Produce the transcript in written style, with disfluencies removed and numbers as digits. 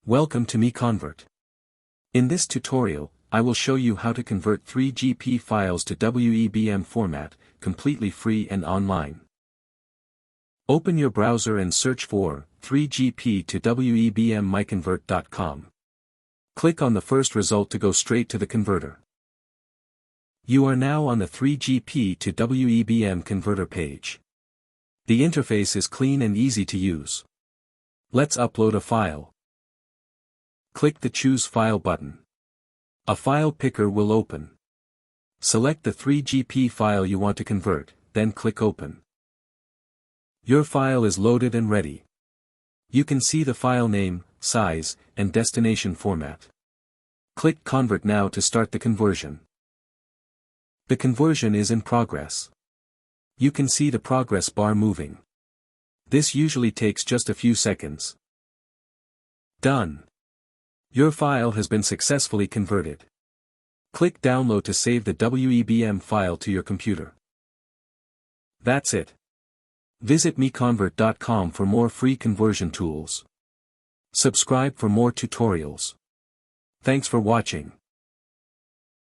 Welcome to MiConvert. In this tutorial, I will show you how to convert 3GP files to WEBM format, completely free and online. Open your browser and search for 3GP to WEBM MiConvert.com. Click on the first result to go straight to the converter. You are now on the 3GP to WEBM converter page. The interface is clean and easy to use. Let's upload a file. Click the Choose File button. A file picker will open. Select the 3GP file you want to convert, then click Open. Your file is loaded and ready. You can see the file name, size, and destination format. Click Convert now to start the conversion. The conversion is in progress. You can see the progress bar moving. This usually takes just a few seconds. Done. Your file has been successfully converted. Click Download to save the WEBM file to your computer. That's it. Visit MiConvert.com for more free conversion tools. Subscribe for more tutorials. Thanks for watching.